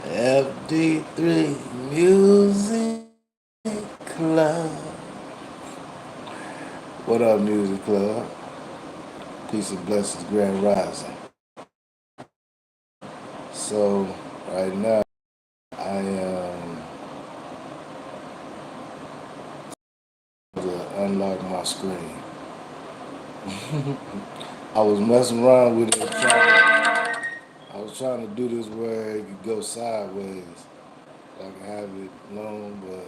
FD3 Music Club. What up, Music Club? Peace and blessings, Grand Rising. So, right now, I am to unlock my screen. I was messing around with it, I was trying to do this where it could go sideways. So I can have it long, but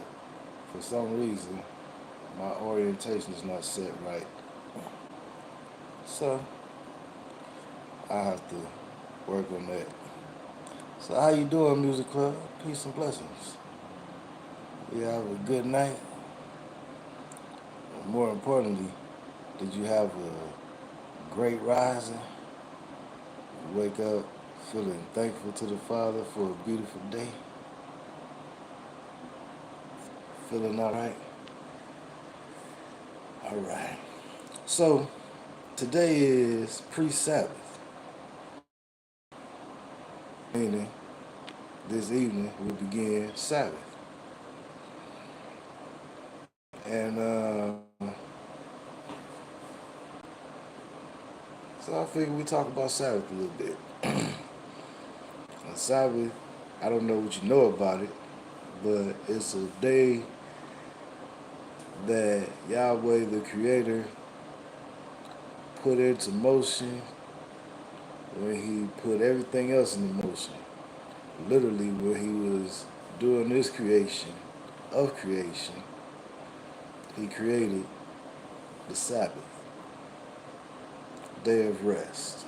for some reason, my orientation is not set right. So, I have to work on that. So how you doing, Music Club? Peace and blessings. You have a good night. More importantly, did you have a great rising? You wake up feeling thankful to the Father for a beautiful day? Feeling all right? All right. So today is pre-Sabbath, meaning this evening we begin Sabbath. And so I figured we talk about Sabbath a little bit. On Sabbath, I don't know what you know about it, but it's a day that Yahweh the Creator put into motion when he put everything else into motion. Literally, when he was doing this creation of creation, he created the Sabbath, day of rest.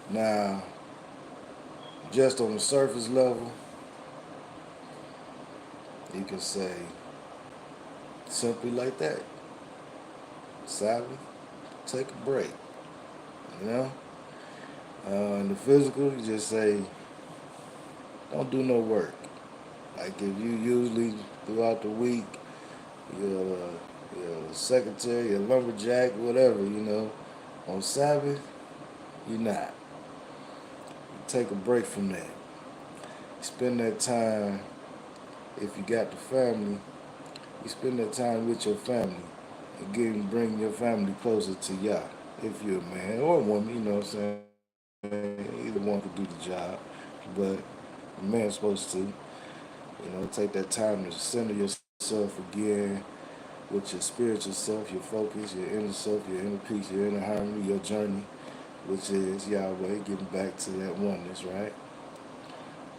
Now, just on the surface level, you can say simply like that: Sabbath, take a break. You know, in the physical, you just say, don't do no work. Like if you usually throughout the week, you're a secretary, a lumberjack, whatever, on Sabbath, you're not. You take a break from that. Spend that time, if you got the family, you spend that time with your family and bring your family closer to Yah. If you're a man or a woman, you know what I'm saying? Either one could do the job, but the man's supposed to. Take that time to center yourself again with your spiritual self, your focus, your inner self, your inner peace, your inner harmony, your journey, which is Yahweh, getting back to that oneness, right?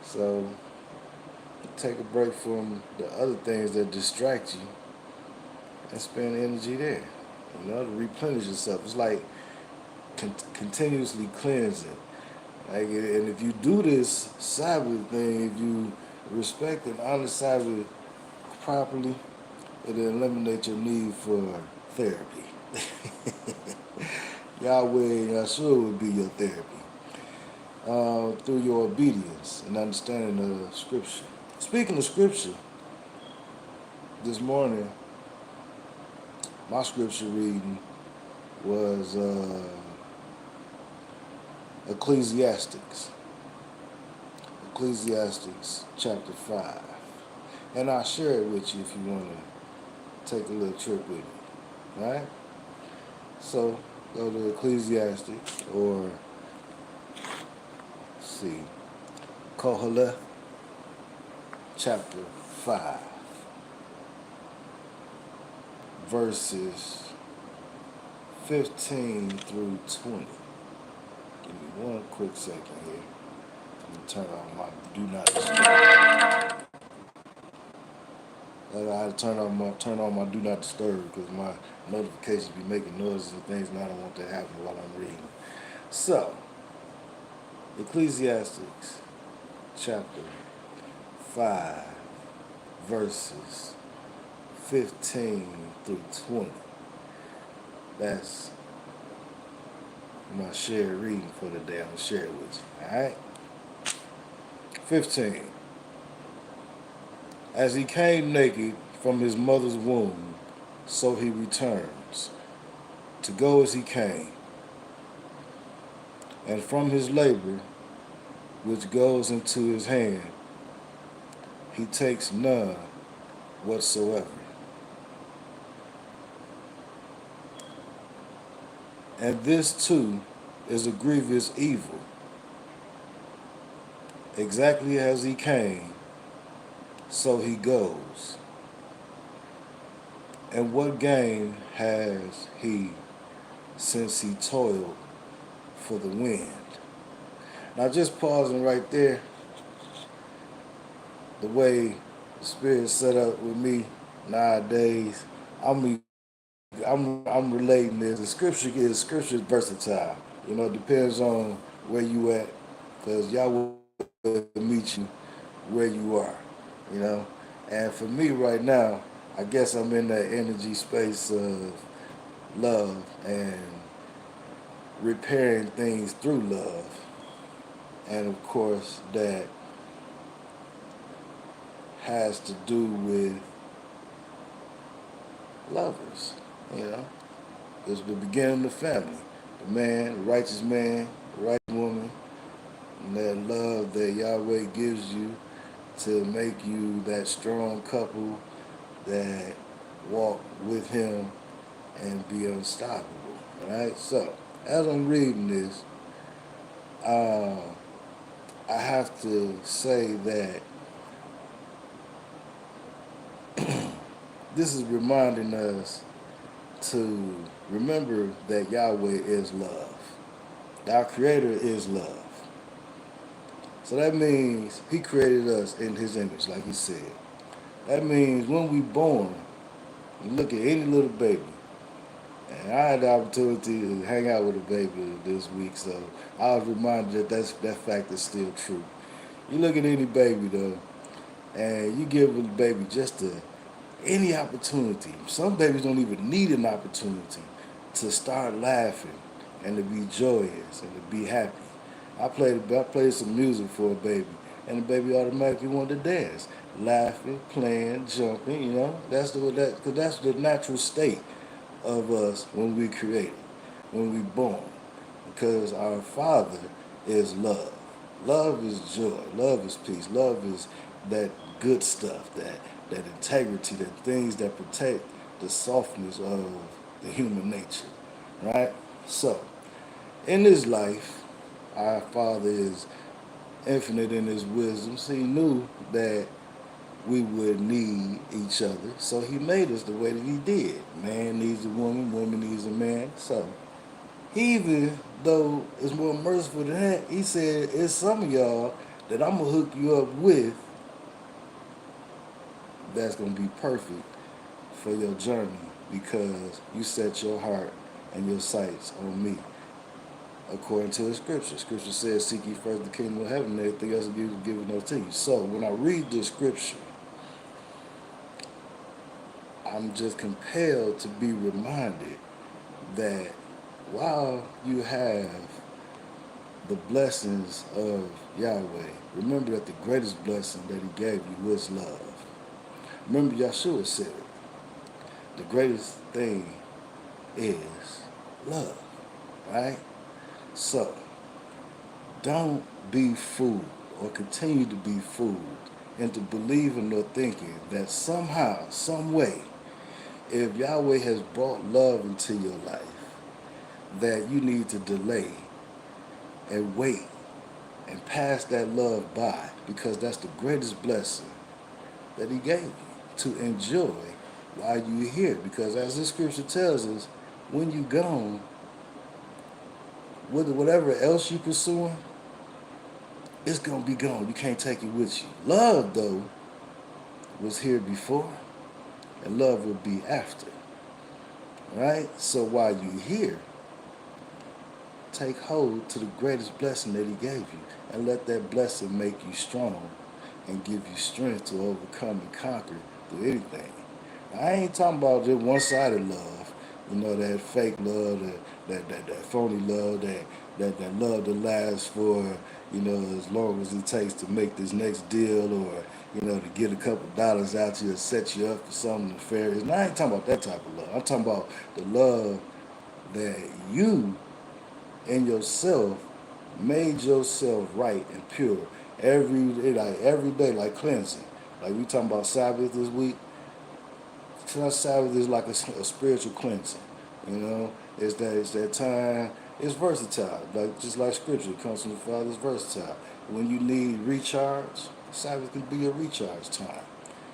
So take a break from the other things that distract you and spend energy there, to replenish yourself. It's like continuously cleansing. Like, and if you do this Sabbath thing, if you respect and honor Sabbath properly, it'll eliminate your need for therapy. Yahweh and Yahshua would be your therapy through your obedience and understanding of Scripture. Speaking of Scripture, this morning, my Scripture reading was Ecclesiastes. Ecclesiastes chapter 5. And I'll share it with you if you want to take a little trip with me. Right? So, go to Ecclesiastes, or, let's see, Koheleth chapter 5, verses 15 through 20. Give me one quick second here. Let me turn on my do not disturb. I had to turn on my do not disturb because my notifications be making noises and things, and I don't want that happening while I'm reading. So, Ecclesiastes chapter 5, verses 15 through 20. That's my shared reading for the day. I'm going to share it with you. Alright? 15. As he came naked from his mother's womb, so he returns, to go as he came. And from his labor, which goes into his hand, he takes none whatsoever. And this too is a grievous evil, exactly as he came, so he goes. And what gain has he since he toiled for the wind? Now, just pausing right there, the way the Spirit's set up with me nowadays, I'm I'm relating this. The scripture is versatile. It depends on where you at, because Yahweh meet you where you are. You know, and for me right now, I guess I'm in that energy space of love and repairing things through love, and of course that has to do with lovers. You know, it's the beginning of the family. The man, the righteous man, the right woman, and that love that Yahweh gives you to make you that strong couple that walk with Him and be unstoppable. Right? So, as I'm reading this, uh, I have to say that this is reminding us to remember that Yahweh is love. Our Creator is love. So that means He created us in His image, like He said. That means when we born, you look at any little baby, and I had the opportunity to hang out with a baby this week, so I was reminded that fact is still true. You look at any baby though, and you give a baby just any opportunity. Some babies don't even need an opportunity to start laughing and to be joyous and to be happy. I played some music for a baby, and the baby automatically wanted to dance, laughing, playing, jumping. Because that's the natural state of us when we created, when we born, because our Father is love. Love is joy. Love is peace. Love is that good stuff, that integrity, that things that protect the softness of the human nature, right? So, in this life, our Father is infinite in His wisdom, so He knew that we would need each other, so He made us the way that He did. Man needs a woman, woman needs a man. So, even though it's more merciful than that, He said, it's some of y'all that I'm going to hook you up with that's going to be perfect for your journey because you set your heart and your sights on me. According to the scripture. Scripture says, seek ye first the kingdom of heaven, and everything else will be given unto you. So when I read this scripture, I'm just compelled to be reminded that while you have the blessings of Yahweh, remember that the greatest blessing that He gave you was love. Remember, Yahshua said, the greatest thing is love, right? So, don't be fooled or continue to be fooled into believing or thinking that somehow, some way, if Yahweh has brought love into your life, that you need to delay and wait and pass that love by because that's the greatest blessing that He gave you to enjoy while you're here. Because as this scripture tells us, when you're gone, whatever else you're pursuing, it's going to be gone. You can't take it with you. Love, though, was here before, and love will be after. Right? So while you're here, take hold to the greatest blessing that He gave you, and let that blessing make you strong and give you strength to overcome and conquer through anything. I ain't talking about just one-sided love, that fake love, that phony love, that love that lasts for, as long as it takes to make this next deal or, to get a couple dollars out you or set you up for something nefarious. And I ain't talking about that type of love. I'm talking about the love that you and yourself made yourself right and pure every day, like cleansing. Like we talking about Sabbath this week. So Sabbath is like a spiritual cleansing. You know, it's that time. It's versatile, like just like Scripture it comes from the Father. It's versatile. When you need recharge, Sabbath can be your recharge time.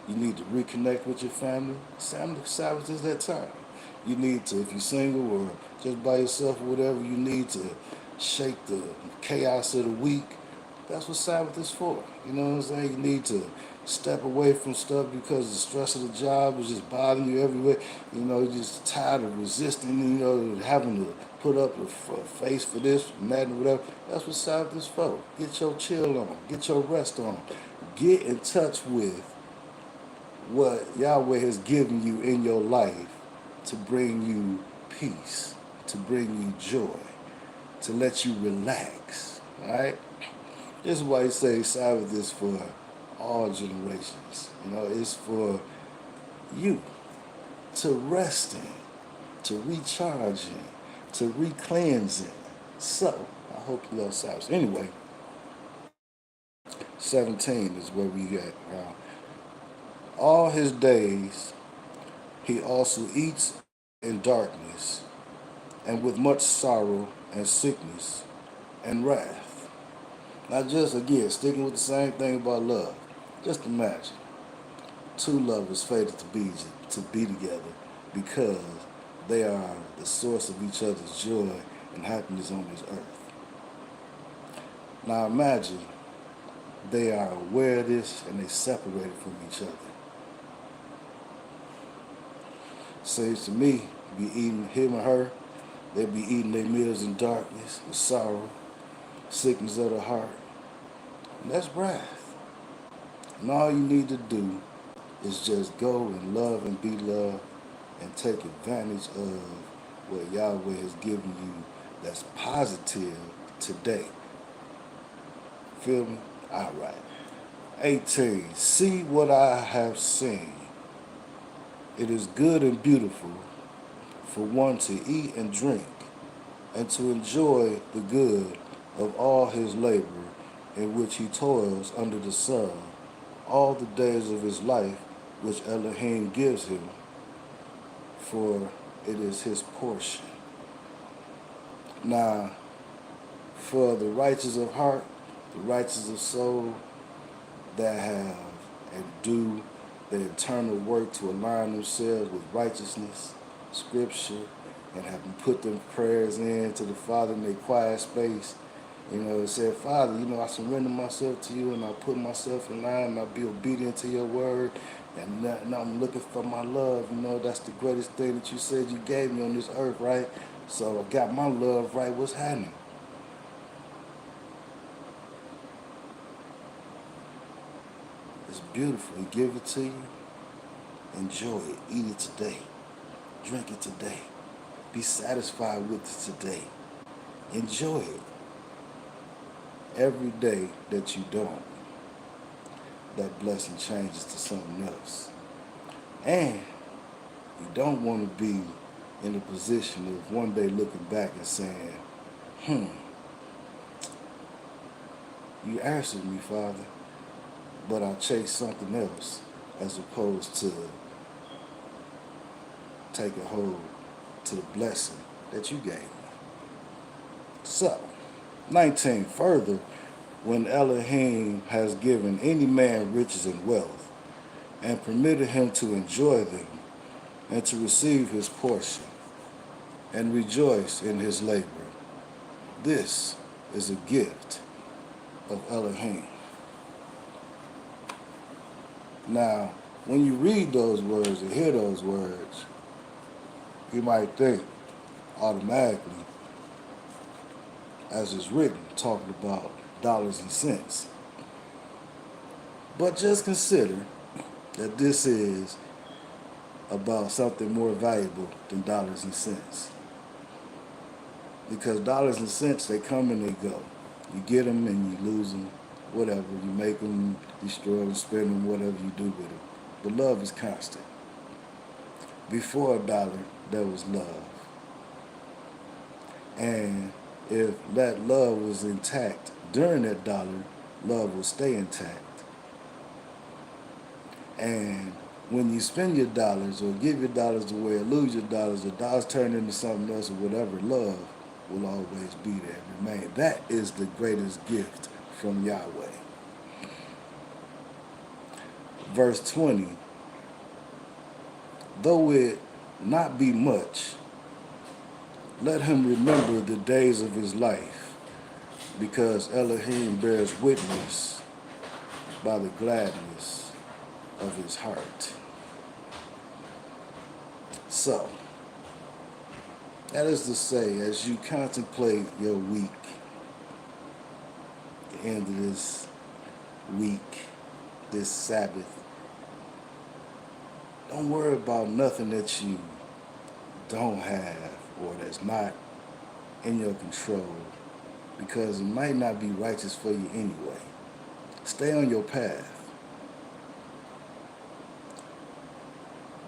You need to reconnect with your family. Sabbath is that time. You need to, if you're single or just by yourself or whatever, you need to shake the chaos of the week. That's what Sabbath is for. You know what I'm saying? You need to step away from stuff because the stress of the job is just bothering you everywhere. You know, you're just tired of resisting, you know, having to put up a face for this, and that, and whatever. That's what Sabbath is for. Get your chill on. Get your rest on. Get in touch with what Yahweh has given you in your life to bring you peace, to bring you joy, to let you relax. All right? This is why he say Sabbath is for all generations. You know, it's for you to rest in, to recharge in, to re-cleanse in. So, I hope you love Sabbath. Anyway, 17 is where we at. All his days he also eats in darkness, and with much sorrow and sickness and wrath. Not just, again, sticking with the same thing about love. Just imagine two lovers fated to be together because they are the source of each other's joy and happiness on this earth. Now imagine they are aware of this and they separated from each other. Seems to me, be eating him or her, they'd be eating their meals in darkness with sorrow, sickness of the heart. And that's wrath. And all you need to do is just go and love and be loved and take advantage of what Yahweh has given you that's positive today. Feel me? All right. 18. See what I have seen. It is good and beautiful for one to eat and drink and to enjoy the good of all his labor in which he toils under the sun all the days of his life which Elohim gives him, for it is his portion. Now, for the righteous of heart, the righteous of soul, that have and do their eternal work to align themselves with righteousness, scripture, and have put them prayers in to the Father in their quiet space. You know, it said, Father, you know, I surrender myself to you and I put myself in line and I be obedient to your word. And now I'm looking for my love. You know, that's the greatest thing that you said you gave me on this earth, right? So I got my love right. What's happening? It's beautiful. He give it to you. Enjoy it. Eat it today. Drink it today. Be satisfied with it today. Enjoy it. Every day that you don't, that blessing changes to something else. And you don't want to be in a position of one day looking back and saying, hmm, you answered me, Father, but I chased something else as opposed to taking hold to the blessing that you gave me. So, 19, further, when Elohim has given any man riches and wealth, and permitted him to enjoy them, and to receive his portion, and rejoice in his labor, this is a gift of Elohim. Now, when you read those words and hear those words, you might think automatically, as it's written, talking about dollars and cents. But just consider that this is about something more valuable than dollars and cents. Because dollars and cents, they come and they go. You get them and you lose them, whatever. You make them, destroy them, spend them, whatever you do with them. But love is constant. Before a dollar, there was love. And If that love was intact during that dollar, love will stay intact. And when you spend your dollars or give your dollars away or lose your dollars or dollars turn into something else or whatever, love will always be there and remain. That is the greatest gift from Yahweh. Verse 20, though it not be much, let him remember the days of his life, because Elohim bears witness by the gladness of his heart. So, that is to say, as you contemplate your week, the end of this week, this Sabbath, don't worry about nothing that you don't have or that's not in your control, because it might not be righteous for you anyway. Stay on your path.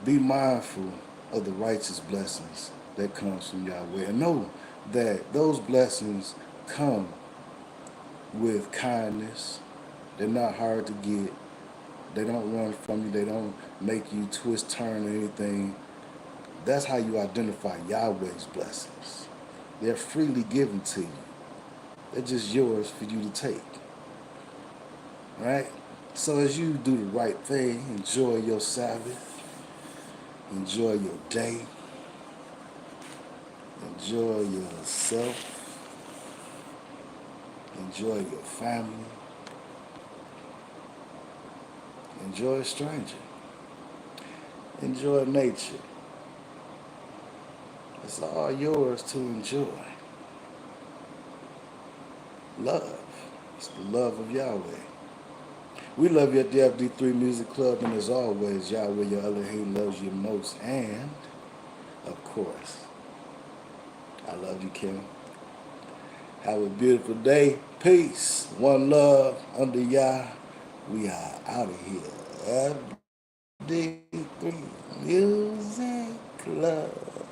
Be mindful of the righteous blessings that comes from Yahweh, and know that those blessings come with kindness. They're not hard to get. They don't run from you. They don't make you twist, turn, or anything. That's how you identify Yahweh's blessings. They're freely given to you. They're just yours for you to take. All right? So as you do the right thing, enjoy your Sabbath, enjoy your day, enjoy yourself, enjoy your family, enjoy a stranger, enjoy nature. It's all yours to enjoy. Love. It's the love of Yahweh. We love you at the FD3 Music Club, and as always, Yahweh, your Elohim, loves you most. And, of course, I love you, Kim. Have a beautiful day. Peace. One love under Yah. We are out of here. FD3 Music Club.